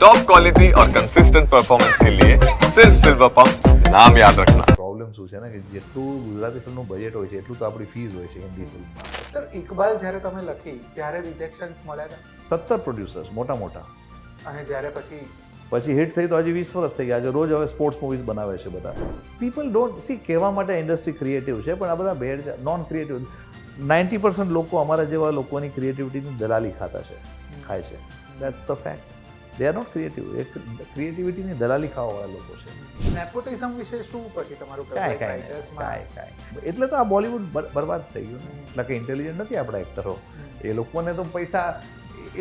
Top quality और consistent performance के लिए सिर्फ सिल्वर पंप नाम याद रखना। પ્રોબ્લેમ શું છે ને કે જેટલું ગુજરાતી ફિલ્મનું બજેટ હોય છે એટલું તો આપણી ફીસ હોય છે હિન્દી ફિલ્મમાં. સર ઇકબાલ જ્યારે તમે લખી ત્યારે રિજેક્શન્સ મળ્યા હતા 17 પ્રોડ્યુસર્સ મોટા અને જ્યારે પછી હિટ થઈ તો હજી 20 વર્ષ થઈ ગયા. આજે રોજ હવે સ્પોર્ટ્સ મૂવીઝ બનાવે છે બધા. પીપલ ડોન્ટ સી કહેવા માટે ઇન્ડસ્ટ્રી ક્રિએટિવ છે પણ આ બધા ભેળ છે નોન ક્રિએટિવ. 90% લોકો અમારા જેવા લોકોની ક્રિએટિવિટીની દલાલી ખાય છે. That's a fact. They are not creative. એ ક્રિએટિવિટીની દલાલી ખાવાવાળા લોકો છે. નેપોટિઝમ વિશે શું પછી તમારું કાંઈ એટલે તો આ બોલિવૂડ બરબાદ થઈ ગયું ને. એટલે કે ઇન્ટેલિજન્ટ નથી આપણા એક્ટરો. એ લોકોને તો પૈસા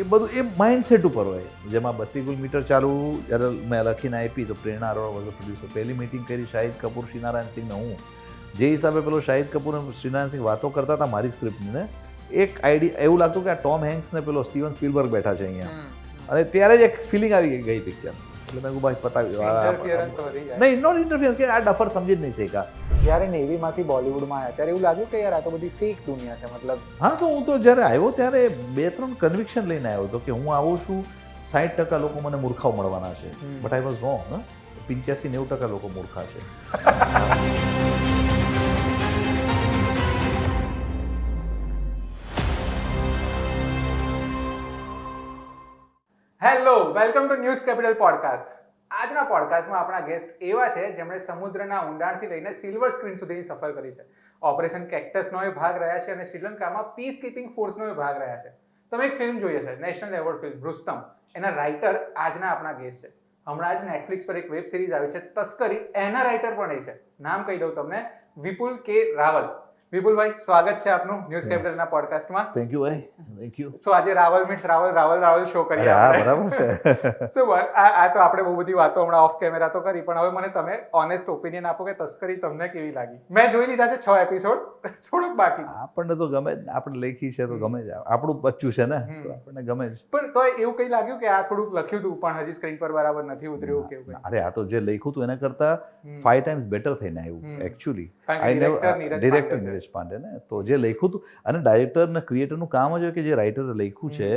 એ બધું એ માઇન્ડસેટ ઉપર હોય. જેમાં 32 કિલોમીટર ચાલુ જ્યારે મેં લખીને આપી તો પ્રેરણા અરોરા વોઝ પ્રોડ્યુસર. પહેલી મિટિંગ કરી શાહિદ કપૂર શ્રીનારાયણ સિંહને હું. જે હિસાબે પેલો શાહિદ કપૂર અને શ્રીનારાયણ સિંહ વાતો કરતા હતા મારી સ્ક્રિપ્ટની ને એક આઈડિયા એવું લાગતું કે આ ટોમ હેન્ક્સ ને પેલો સ્ટીવન સ્પીલબર્ગ બેઠા છે અહીંયા. અને ત્યારે જ એક ફિલિંગ આવી ગઈ પિક્ચર. એટલે મેં ભાઈ પતાવ્યું નહીં નોટ ઇન્ટરફિયરન્સ કે આ ડફર સમજી જ નહીં શક્યા. જ્યારે નેવીમાંથી બોલિવૂડમાં આવ્યા ત્યારે એવું લાગ્યું કે યાર આ તો બધી ફેક દુનિયા છે મતલબ. હા તો હું તો જ્યારે આવ્યો ત્યારે 2-3 કન્વિક્શન લઈને આવ્યો હતો કે હું આવું છું 60% લોકો મને મૂર્ખાઓ મળવાના છે. But I was wrong. 85-90% લોકો મૂર્ખા છે. Hello welcome to news capital podcast. આજના પોડકાસ્ટમાં આપણા ગેસ્ટ એવા છે જેમણે સમુદ્રના ઊંડાણથી લઈને સિલ્વર સ્ક્રીન સુધીની સફર કરી છે. ઓપરેશન કેક્ટસનો એ ભાગ રહ્યા છે અને શ્રીલંકામાં પીસ કીપિંગ ફોર્સનો એ ભાગ રહ્યા છે. તમે એક ફિલ્મ જોઈએ છે નેશનલ એવોર્ડ ફિલ્મ રુસ્તમ. એના રાઇટર આજના આપણા ગેસ્ટ છે. હમણાં જ નેટફ્લિક્સ પર એક વેબ સિરીઝ આવી છે તસ્કરી. એના રાઇટર પણ એ છે. નામ કહી દઉં તમને, વિપુલ કે રાવલ. વિપુલભાઈ સ્વાગત છે આપનું ન્યૂઝ કેપિટલના પોડકાસ્ટમાં. થેન્ક યુ ભાઈ. Thank you. સો આજે રાવલ મીટ્સ રાવલ શો કરીએ આપણે. બરાબર છે. સો આ તો આપણે બહુ બધી વાતો હમણાં ઓફ કેમેરા તો કરી પણ હવે મને તમે ઓનેસ્ટ ઓપિનિયન આપો કે તસ્કરી તમને કેવી લાગી? મેં જોઈ લીધા છે 6 એપિસોડ, થોડુંક બાકી છે. આપણને તો ગમે જ. આપણે લખી છે તો ગમે જ. આપણું બચ્ચું છે ને તો આપણને ગમે જ. પણ તો એવું કઈ લાગ્યું કે આ થોડુંક લખ્યું હતું પણ હજી સ્ક્રીન પર બરાબર નથી ઉતર્યું કેવું કઈ? અરે આ તો જે લખ્યું હતું એના કરતા 5 times બેટર થઈને આવ્યું એકચ્યુઅલી. ડિરેક્ટર નીરજ પાંડે ને તો જે લખ્યું હતું અને ડાયરેક્ટર ને ક્રિએટરનું કામ જ હોય કે જે રાઇટરે લખ્યું છે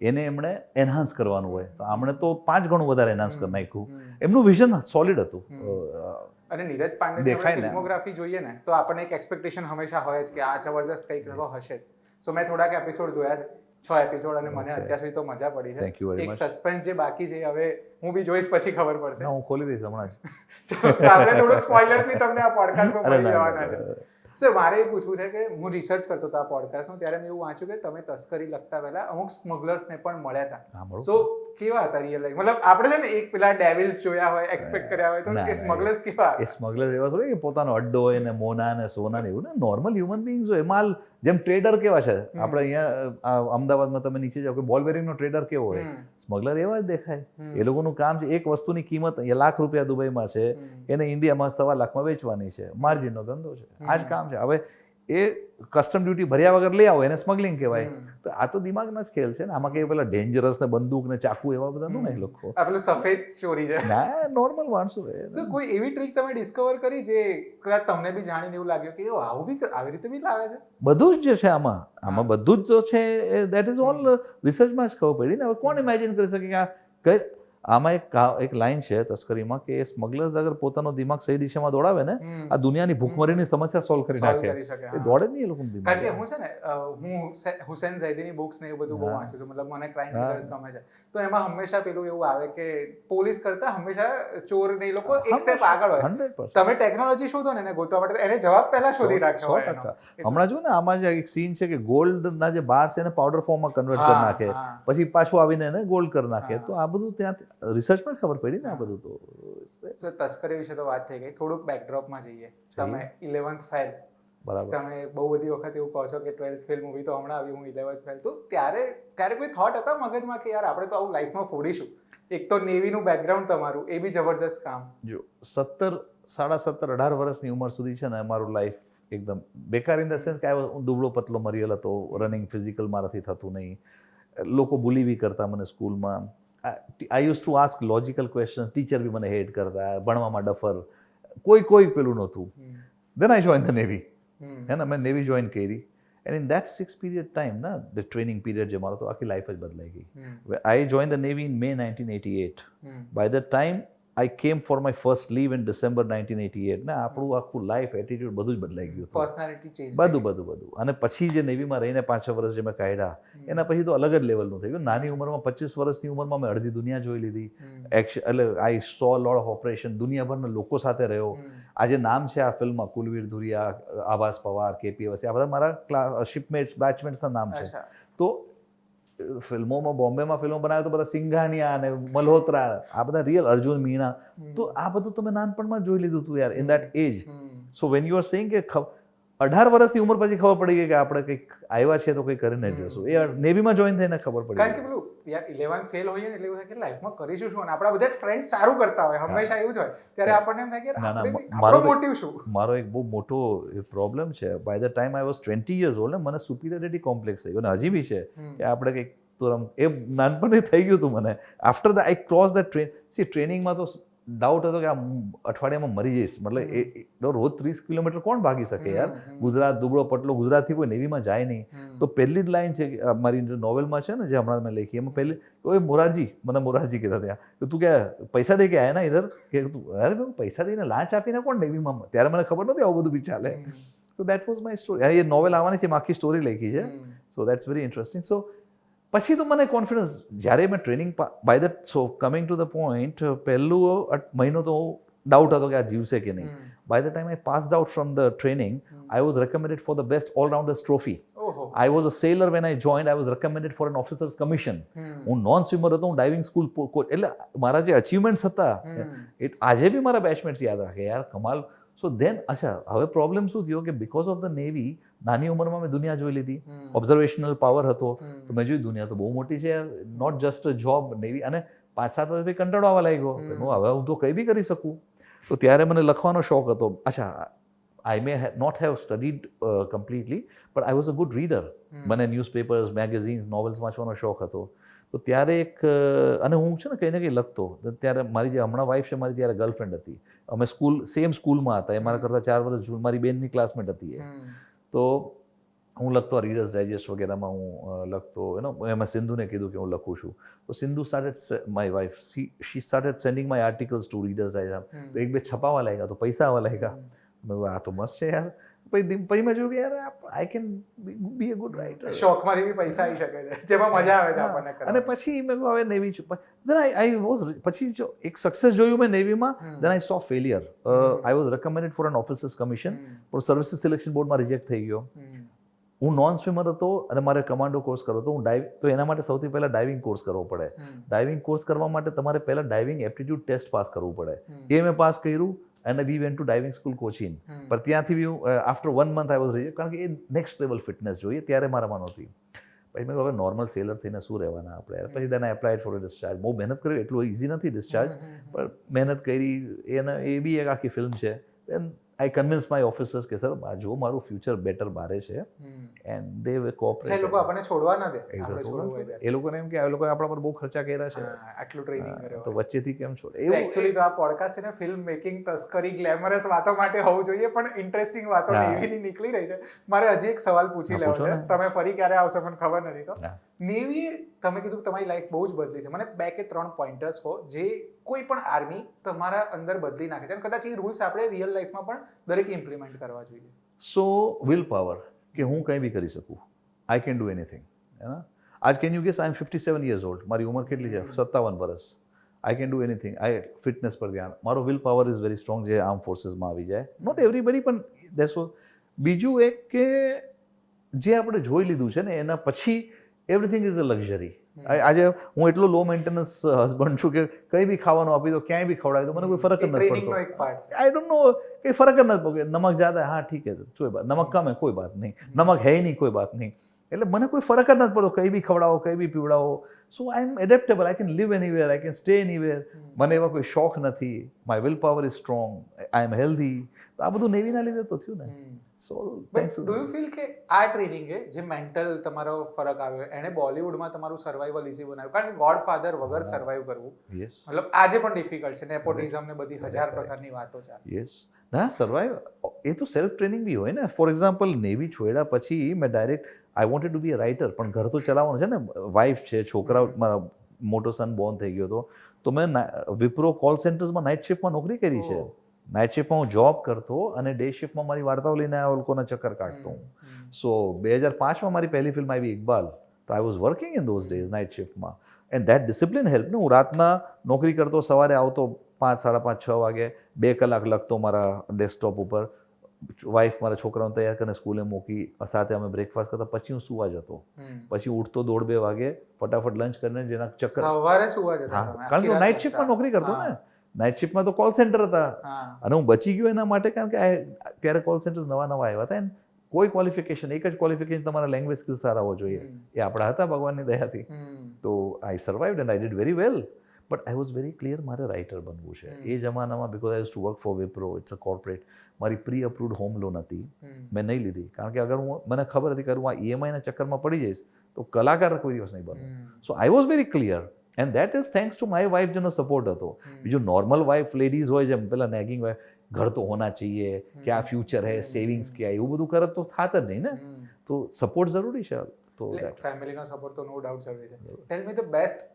એને એમણે એનહાન્સ કરવાનું હોય. તો આમણે તો 5 ગણું વધારે એનહાન્સ કરી નાખ્યું. એમનું વિઝન સોલિડ હતું. અને નીરજ પાંડેની ફિલ્મોગ્રાફી જોઈએ ને તો આપણને એક એક્સપેક્ટેશન હંમેશા હોય જ કે આ જબરજસ્ત કંઈક નવો હશે જ. સો મેં થોડાક એપિસોડ જોયા છે 6 એપિસોડ અને મને અત્યાર સુધી તો મજા પડી છે. એક સસ્પેન્સ જે બાકી છે હવે હું બી જોઈશ પછી ખબર પડશે. હું ખોલી દઈશ હમણાં જ. ચલો આપણે થોડું સ્પોઇલર્સ બી તમને આ પોડકાસ્ટમાં મળી જવાના છે. સર મારે એ પૂછવું છે કે હું રિસર્ચ કરતો હતો આ પોડકાસ્ટનું ત્યારે મેં એવું વાંચ્યું કે તમે તસ્કરી લખતા પહેલા અમુક સ્મગલર્સને પણ મળ્યા હતા. સો કેવા હતા રિયલ લાઈફ? મતલબ આપણે છે ને એક પેલા ડેવિલ્સ જોયા હોય, એક્સપેક્ટ કર્યા હોય તો એ સ્મગલર્સ કેવા? એ સ્મગલર્સ એવા થોડી કે પોતાનો અડ્ડો હોય ને મોના ને સોના ને એવું ને નોર્મલ હ્યુમન બીંગ્સ હોય. માલ જેમ ટ્રેડર કેવા છે આપણે અહીંયા અમદાવાદમાં તમે નીચે જાઓ કે બોલ બેરિંગનો ટ્રેડર કેવો હોય, સ્મગલર એવા જ દેખાય. એ લોકોનું કામ છે એક વસ્તુની કિંમત લાખ રૂપિયા દુબઈમાં છે એને ઇન્ડિયામાં 1.25 લાખમાં વેચવાની છે. માર્જિનનો ધંધો છે. આ જ કામ છે. હવે એ કસ્ટમ ડ્યુટી ભર્યા વગર લઈ આવો એને સ્મગલિંગ કહેવાય. તો આ તો દિમાગના જ ખેલ છે ને. આમાં કઈ પેલા ડેન્જરસ ને બંદૂક ને ચાકુ એવા બધા નો નહીં લોકો. આ પેલું સફેદ ચોરી છે ના નોર્મલ માણસો. સો કોઈ એવી ટ્રીક તમે ડિસ્કવર કરી જે કદાચ તમને બી જાણીને એવું લાગ્યું કે આવું બી આવી રીતે બી લાવે છે? બધું જ છે આમાં બધું જ છે. દેટ ઇઝ ઓલ રિસર્ચમાં જ ખબર પડી ને. હવે કોણ ઇમેજિન કરી શકે કે આ આમાં એક લાઈન છે તસ્કરીમાં કે સ્મગલર્સ અગર પોતાનો દિમાગ સહી દિશામાં દોડાવે ને આ દુનિયાની ભૂખમરીની સમસ્યા સોલ્વ કરી નાખે. એ દોડે જ નહીં એ લોકોનું દિમાગ. કારણ કે હું છે ને હું હુસેન ઝૈદીની બુક્સ ને એવું બધું બહુ વાંચું છું. મતલબ મને ક્રાઇમ થ્રિલર્સ ગમે છે. તો એમાં હંમેશા પેલું એવું આવે કે પોલીસ કરતા હંમેશા ચોર ને એ લોકો એક સ્ટેપ આગળ હોય. 100%. તમે ટેકનોલોજી શોધો ને એને ગોતવા માટે એને જવાબ પહેલા શોધી રાખ્યો હોય એનો. હમણાં જો ને આમાં જે એક સીન છે કે ગોલ્ડના જે બાર છે એને પાવડર ફોર્મમાં કન્વર્ટ કરી નાખે પછી પાછું આવીને એને ગોલ્ડ કરી નાખે. તો આ બધું ત્યાં રિસર્ચમાં જ ખબર પડી ને આ બધું. તો તસ્કરી વિશે તો વાત થઈ ગઈ. થોડુંક બેકડ્રોપમાં જઈએ. તમે 11th ફેલ બરાબર. તમે બહુ બધી વખત એવું કહો છો કે 12th ફેલ મૂવી તો હમણાં આવી, હું 11th ફેલ. તો ત્યારે કોઈ થોટ હતા મગજમાં કે યાર આપણે તો આવું લાઈફમાં ફોડીશું? એક તો નેવીનું બેકગ્રાઉન્ડ તમારું એ બી જબરજસ્ત કામ. જો 17, 17.5, 18 વર્ષની ઉંમર સુધી છે ને મારું લાઈફ એકદમ બેકાર ઇન ધ સેન્સ કે હું દુબળો પતલો મરિયલ હતો. રનિંગ ફિઝિકલ મારાથી થતું નહીં. લોકો બુલી બી કરતા મને સ્કૂલમાં. I use to ask logical question. Teacher બી મને હેટ કરતા. ભણવામાં ડફર. કોઈ પેલું નહોતું. Then I join the navy. હે ને મેં નેવી જોઈન કરી and in that 6 period time ના ધ ટ્રેનિંગ પીરિયડ જે મારો તો આખી લાઈફ જ બદલાઈ ગઈ. I join the navy in May 1988. By the time I came for my first leave in December 1988 ને આપણું આખું લાઈફ એટીટ્યુડ બધું જ બદલાઈ ગયું હતું. પર્સનાલિટી ચેન્જ બધું અને પછી જે નેવીમાં રહીને 5 વર્ષ જે મેં કાઢ્યા એના પછી તો અલગ જ લેવલનું થઈ ગયું. નાની ઉંમરમાં 25 વર્ષની ઉંમરમાં મેં અડધી દુનિયા જોઈ લીધી. એટલે આઈ સો લોટ ઓફ ઓપરેશન, દુનિયાભરના લોકો સાથે રહ્યો. આજે નામ છે આ ફિલ્મમાં કુલવીર ધુરિયા, આભાસ પવાર, કેપી વસી, આ બધા મારા શિપમેટ્સ બેચમેટ્સના નામ છે. તો ફિલ્મોમાં બોમ્બેમાં ફિલ્મો બનાવે તો બધા સિંઘાનિયા અને મલ્હોત્રા, આ બધા રિયલ અર્જુન મીણા, તો આ બધું તમે નાનપણમાં જોઈ લીધું હતું યાર in that age. So when you are saying કે 18 વર્ષની ઉંમર પછી ખબર પડી ગઈ કે આપણે કંઈક આવ્યા છે તો કંઈક કરીને જ જશું. એ નેવીમાં જોઈન થઈને ખબર પડી. કારણ કે પેલું યાર 11 ફેલ હોઈએ ને એટલે એવું થાય કે લાઈફમાં કરીશું શું, અને આપણા બધા જ ફ્રેન્ડ સારું કરતા હોય, હંમેશા એવું જ હોય, ત્યારે આપણને એમ થાય કે આપણો મોટિવ શું. મારો એક બહુ મોટો પ્રોબ્લેમ છે, by the time I was 20 years old ને મને સુપિરિયરિટી કોમ્પ્લેક્સ થઈ ગયો, અને હજી બી છે કે આપણે કંઈક તો એ નાનપણથી થઈ ગયું હતું મને. After the I cross the ટ્રેનિંગમાં તો ડાઉટ હતો કે આ અઠવાડિયામાં મરી જઈશ. મતલબ એ રોજ 30 કિલોમીટર કોણ ભાગી શકે યાર. ગુજરાત દુબળો પટલો, ગુજરાતથી કોઈ નેવીમાં જાય નહીં. તો પહેલી જ લાઈન છે મારી નોવેલમાં છે ને જે હમણાં મેં લખી, એમાં પહેલી ઓય મોરારજી, મને મોરારજી કહેતા ત્યાં કે તું ક્યાં પૈસા દે કે આયા ના ઇધર, કે તું અરે પૈસા દઈને લાંચ આપીને કોણ નેવીમાં. ત્યારે મને ખબર નહોતી આવું બધું બી ચાલે. So that was my story. એ નોવેલ આવવાની છે, આખી સ્ટોરી લખી છે. So that's very interesting. So પછી તો મને કોન્ફિડન્સ, જ્યારે મેં training by the so coming to the point, પહેલું મહિનો તો ડાઉટ હતો કે આ જીવશે કે નહીં. By the time I passed out from the training, I was recommended for the best allrounders trophy. I was a sailor when I joined, I was recommended for an officers commission. હું non swimmer હતો, હું diving school coach. એટલે મારા જે achievements હતા એ આજે બી મારા બેચમેટ્સ યાદ રાખે યાર, કમાલ. સો દેન અચ્છા હવે પ્રોબ્લેમ શું થયો કે બિકોઝ ઓફ ધ નેવી નાની ઉંમરમાં મેં દુનિયા જોઈ લીધી, ઓબ્ઝર્વેશનલ પાવર હતો, તો મેં જોયું દુનિયા તો બહુ મોટી છે, not just a job navy. અને 5-7 વર્ષ પછી કંટાળો આવવા લાગ્યો, હવે હું તો કંઈ બી કરી શકું. તો ત્યારે મને લખવાનો શોખ હતો. અચ્છા I may not have studied completely, but I was a good reader. મને ન્યૂઝપેપર્સ, મેગેઝિન્સ, નોવેલ્સ વાંચવાનો શોખ હતો. તો ત્યારે એક, અને હું છે ને કંઈ ને કંઈ લખતો. ત્યારે મારી જે હમણાં વાઈફ છે મારી, ત્યારે ગર્લફ્રેન્ડ હતી. અમે સેમ સ્કૂલમાં હતા. એ મારા કરતાં 4 વર્ષ જૂન, મારી બેનની ક્લાસમેટ હતી એ. તો હું લખતો, રીડર્સ ડાયજેસ્ટ વગેરેમાં હું લખતો. એમાં સિંધુને કીધું કે હું લખું છું. તો Sindhu started, my wife, she started sending my articles to Reader's Digest. તો 1-2 છપાવા લાગ્યા, તો પૈસા આવવા લાગ્યા. મેં આ તો મસ્ત છે યાર. પછી મેં જોયું કે યાર I can be a good writer. શોખમાંથી બી પૈસા આવી શકે છે, જેમાં મજા આવે છે આપણને. અને પછી મેં હવે નેવી છું. દેન આઈ વોઝ, પછી જો એક સક્સેસ જોયું મેં નેવીમાં, then I saw failure. I was recommended for an officers commission, પણ સર્વિસીસ સિલેક્શન બોર્ડમાં રિજેક્ટ થઈ ગયો. હું નોન સ્વિમર હતો અને મારે કમાન્ડો કોર્સ કરવો હતો. તો એના માટે સૌથી પહેલાં ડાઇવિંગ કોર્સ કરવો પડે. ડાઇવિંગ કોર્સ કરવા માટે તમારે પહેલાં ડાઇવિંગ એપ્ટિટ્યૂડ ટેસ્ટ પાસ કરવું પડે. એ મેં પાસ કર્યું. અને we went to diving school Cochin. પણ ત્યાંથી બી after 1 month I was reject, કારણ કે એ નેક્સ્ટ લેવલ ફિટનેસ જોઈએ, ત્યારે મારામાં નહોતી. પછી મેં હવે નોર્મલ સેલર થઈને શું રહેવાના આપણે. પછી દેન આઈ એપ્લાઇડ ફોર અ ડિસ્ચાર્જ. બહુ મહેનત કરી, એટલું ઇઝી નથી ડિસ્ચાર્જ, પણ મહેનત કરી. એ બી એક આખી ફિલ્મ છે. દેન આઈ કન્વિન્સ માય ઓફિસર્સ કે સર જો મારું ફ્યુચર બેટર બારે છે, એન્ડ દે વિલ કોઓપરેટ. એ લોકો આપણને છોડવા ન દે. એ લોકોને એમ કે આ લોકોએ આપણા પર બહુ ખર્ચા કર્યા છે, આટલું ટ્રેનિંગ કર્યો, તો વચ્ચેથી કેમ છોડે. એકચ્યુઅલી તો આ પોડકાસ્ટ છે ને ફિલ્મ મેકિંગ, તસ્કરી, ગ્લેમરસ વાતો માટે હોવું જોઈએ, પણ ઇન્ટરેસ્ટિંગ વાતો નેવીની નીકળી રહી છે. મારે હજી એક સવાલ પૂછી લેવો છે. તમે ફરી ક્યારે આવશો મને ખબર નથી. તો નેવી, તમે કીધું તમારી લાઈફ બહુ જ બદલી છે. મને 2 કે 3 પોઈન્ટર્સ કહો જે કોઈ પણ આર્મી તમારા અંદર બદલી નાખે છે, અને કદાચ એ રૂલ્સ આપણે રિયલ લાઈફમાં પણ દરેક ઇમ્પ્લિમેન્ટ કરવા જોઈએ. સો વિલ પાવર, કે હું કંઈ બી કરી શકું. I can do anything. આજ can you guess I am 57 years old. મારી ઉંમર કેટલી છે? 57 વર્ષ. I can do anything. I fitness પર ધ્યાન. મારો will power is very strong, જે આર્મ ફોર્સીસમાં આવી જાય. નોટ એવરીબડી, પણ દેટ્સ વોટ. બીજું એક કે જે આપણે જોઈ લીધું છે ને, એના પછી એવરીથિંગ ઇઝ અ લક્ઝરી. આજે હું એટલો લો મેન્ટેનન્સ હસબન્ડ છું કે કંઈ બી ખાવાનું આપી દો, ક્યાંય બી ખવડાવી દો, મને કોઈ ફરક જ નથી પડતો. આઈ ડોન્ટ નો, કંઈ ફરક જ નથી પડતો. નમક જ્યાદા, હા ઠીક હે, કોઈ બાત. નમક કમ હે, કોઈ બાત નહીં. નમક હે નહીં, કોઈ બાત નહીં. એટલે મને કોઈ ફરક જ નથી પડતો, કંઈ બી ખવડાવો, કંઈ બી પીવડાવો. So I am adaptable, I can live anywhere, I can stay anywhere. મને એવા કોઈ શોખ નથી, my will power is strong, I am healthy. તો આ બધું નેવીના લીધે તો થયું ને. So but do you feel કે આ ટ્રેનિંગે જે મેન્ટલ તમારો ફરક આવ્યો એણે બોલિવૂડમાં તમારું સર્વાઈવલ ઇઝી બનાવ્યું? કારણ કે ગોડફાધર વગર સર્વાઈવ કરવું યસ મતલબ આજે પણ ડિફિકલ્ટ છે, નેપોટિઝમ ને બધી 1000 પ્રકારની વાતો ચાલે. યસ ના સર્વાઈવ એ તો સેલ્ફ ટ્રેનિંગ બી હોય ને. ફોર એક્ઝામ્પલ નેવી છોડ્યા પછી મેં direct I wanted to be a writer, પણ ઘર તો ચલાવવાનું છે ને, વાઇફ છે, છોકરાઓ, મારા મોટો સન બોર્ન થઈ ગયો હતો. તો મેં વિપ્રો કોલ સેન્ટર્સમાં નાઇટ શિફ્ટમાં નોકરી કરી છે. નાઇટ શિફ્ટમાં હું જોબ કરતો અને ડે શિફ્ટમાં મારી વાર્તાઓ લઈને આ લોકોના ચક્કર કાઢતો હું. સો 2005માં મારી પહેલી ફિલ્મ આવી ઇકબાલ. તો I was working in those days night શિફ્ટમાં, એન્ડ ધેટ ડિસિપ્લિન હેલ્પ ને. હું રાતના નોકરી કરતો, સવારે આવતો 5, 5:30, 6 વાગે, 2 કલાક લખતો મારા ડેસ્કટોપ ઉપર. વાઇફ મારા છોકરાઓને તૈયાર કરીને સ્કૂલે મૂકી, સાથે અમે બ્રેકફાસ્ટ કરતા, પછી હું સુવા જતો. પછી ઉઠતો 1:30 વાગે, ફટાફટ લંચ કરીને જેના ચક્કર. સવારે સુવા જતા તમે? કારણ કે નાઇટ શિફ્ટમાં નોકરી કરતો ને. નાઇટ શિફ્ટમાં તો કોલ સેન્ટર હતા અને હું બચી ગયો એના માટે, કારણ કે ત્યારે કોલ સેન્ટર્સ નવા આવ્યા હતા. એન્ડ કોઈ ક્વોલિફિકેશન, એક જ ક્વોલિફિકેશન, તમારા લેંગ્વેજ સ્કિલ સારા હોવો જોઈએ. એ આપણા હતા ભગવાનની દયાથી. તો I survived and I did very well. But I was very clear મારે રાઇટર બનવું છે એ જમાનામાં. Because I use to work for Wipro, it's a corporate. મારી પ્રી અપ્રુવડ હોમ લોન હતી, મેં નહીં લીધી, કારણ કે અગર મને ખબર હતી કે હું આ EMIના ચક્કરમાં પડી જઈશ તો કલાકાર કોઈ દિવસ નહીં બનું. So I was very clear, and that is thanks to my wife, જેનો સપોર્ટ હતો. બીજું નોર્મલ વાઇફ લેડીઝ હોય જેમ પેલા નેગિંગ વાઇફ, ઘર તો હોના चाहिए, क्या फ्यूचर है, सेविंग्स क्या, એવું બધું કરત તો થાત જ નહીં ને. તો સપોર્ટ જરૂરી છે. તો ફેમિલીનો સપોર્ટ તો નો ડાઉટ જરૂરી છે. ટેલ મી ધ બેસ્ટ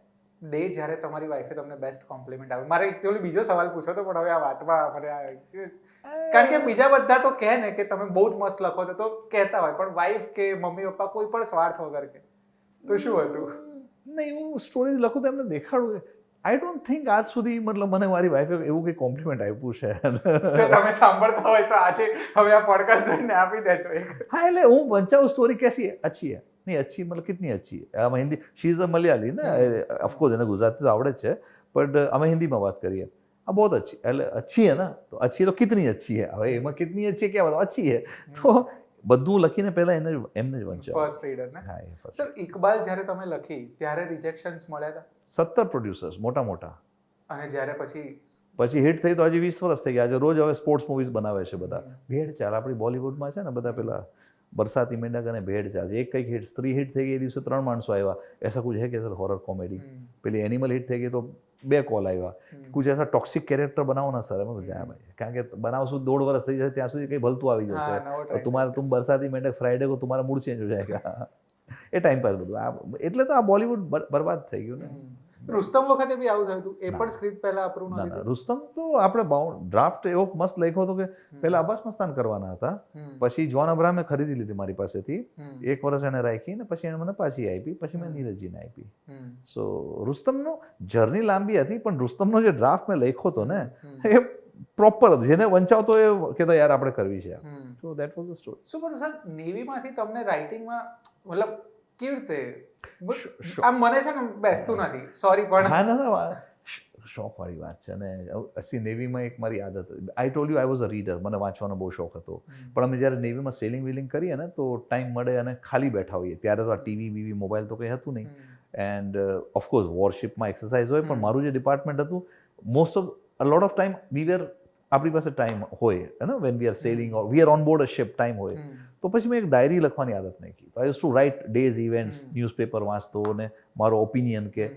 ડે જ્યારે તમારી વાઈફે તમને બેસ્ટ કોમ્પ્લિમેન્ટ આપ્યું. મારે એકચ્યુઅલી બીજો સવાલ પૂછ્યો હતો, પણ હવે આ વાતમાં મને કારણ કે બીજા બધા તો કહે ને કે તમે બહુ જ મસ્ત લખો છો તો કહેતા હોય, પણ વાઈફ કે મમ્મી પપ્પા કોઈ પણ સ્વાર્થ વગર કે તો શું હતું? નહીં, હું સ્ટોરીઝ લખું તો એમને દેખાડું. આઈ ડોન્ટ થિંક આજ સુધી મતલબ મને મારી વાઈફે એવું કંઈ કોમ્પ્લિમેન્ટ આપ્યું છે. જો તમે સાંભળતા હોય તો આજે હવે આ પોડકાસ્ટ જોઈને આપી દેજો એક. હા, એટલે હું પંચાવું સ્ટોરી कैसी है, अच्छी है, नहीं अच्छी मतलब कितनी अच्छी है. આમાં Hindi, she is a Malayali ને, ઓફકોર્સ એને ગુજરાતી તો આવડે જ છે, બટ અમે હિન્દીમાં વાત કરીએ. આ બહુ અચ્છી, એટલે અચ્છી હે ના, તો અચ્છી તો કિતની અચ્છી હે. હવે એમાં કિતની અચ્છી ક્યાં बताओ, અચ્છી હે. તો બધું લખીને પહેલા એમને જ વંચાવ. ફર્સ્ટ રીડર ને. હા, એ ફર્સ્ટ. સર ઇકબાલ જ્યારે તમે લખી ત્યારે રિજેક્શન્સ મળ્યા હતા? 17 પ્રોડ્યુસર્સ મોટા. અને જ્યારે પછી હિટ થઈ તો હજી 20 વર્ષ થઈ ગયા. આજે રોજ હવે સ્પોર્ટ્સ મૂવીઝ બનાવે છે બધા. ભેડ ચાલ આપણી બોલિવૂડમાં છે ને, બધા પેલા બરસાતી મેંઢક અને ભેડ ચાલ, એક કંઈક હિટ, સ્ત્રી હિટ થઈ ગઈ એ દિવસે 3 માણસો આવ્યા. એસા કુછ હે કે સર હોરર કોમેડી. પેલી એનિમલ હિટ થઈ ગઈ તો 2 કોલ આવ્યા. કુછ એસા ટોક્સિક કેરેક્ટર બનાવો ના સર. એમ જાય ભાઈ, કારણ કે બનાવશું 1.5 વર્ષ થઈ જશે, ત્યાં સુધી કંઈ ભલતું આવી જશે. તુમ બરસાતી મેંઢક ફ્રાઈડે કો તમારા મૂડ ચેન્જ હો જાયગા. એ ટાઈમ પાસ બધું. એટલે તો આ બોલિવૂડ બરબાદ થઈ ગયું ને. રુસ્તમ વખતે બી આવું થયું હતું? એ પણ સ્ક્રિપ્ટ પહેલા અપ્રૂવ ન હતી? રુસ્તમ તો આપણે ડ્રાફ્ટ એવો મસ્ત લખ્યો હતો કે પહેલા અબ્બાસ મસ્તાન કરવાના હતા, પછી જોન અબ્રાહમે ખરીદી લીધી મારી પાસેથી. 1 વર્ષ એને રાખી ને પછી એને મને પાછી આપી, પછી મેં નીરજજીને આપી. સો રુસ્તમનો જર્ની લાંબી હતી, પણ રુસ્તમનો જે ડ્રાફ્ટ મેં લખ્યો હતો ને એ પ્રોપર હતો. જેને વંચાવતો એ કહેતા યાર આપણે કરવી છે. સો દેટ વોઝ ધ સ્ટોરી. શું પણ સર નેવીમાંથી તમને રાઇટિંગમાં મતલબ કેવી રીતે આમ મને છે ને બેસતું નથી, સોરી, પણ ના શોખવાળી વાત છે ને. અસી નેવીમાં એક મારી આદત હતી. આઈ told you I was a reader. મને વાંચવાનો બહુ શોખ હતો, પણ અમે જ્યારે નેવીમાં સેલિંગ વેલિંગ કરીએ ને તો ટાઈમ મળે અને ખાલી બેઠા હોઈએ. ત્યારે તો આ ટીવી બીવી મોબાઈલ તો કંઈ હતું નહીં. એન્ડ ઓફકોર્સ વોરશિપમાં એક્સરસાઇઝ હોય, પણ મારું જે ડિપાર્ટમેન્ટ હતું, most of a lot of time we were, આપણી પાસે ટાઈમ હોય ને, when we are sailing or we are on board a ship, time હોય. તો પછી મેં એક ડાયરી લખવાની આદત નાખી. તો I use to write days, events, newspaper વાંચતો અને મારો ઓપિનિયન કે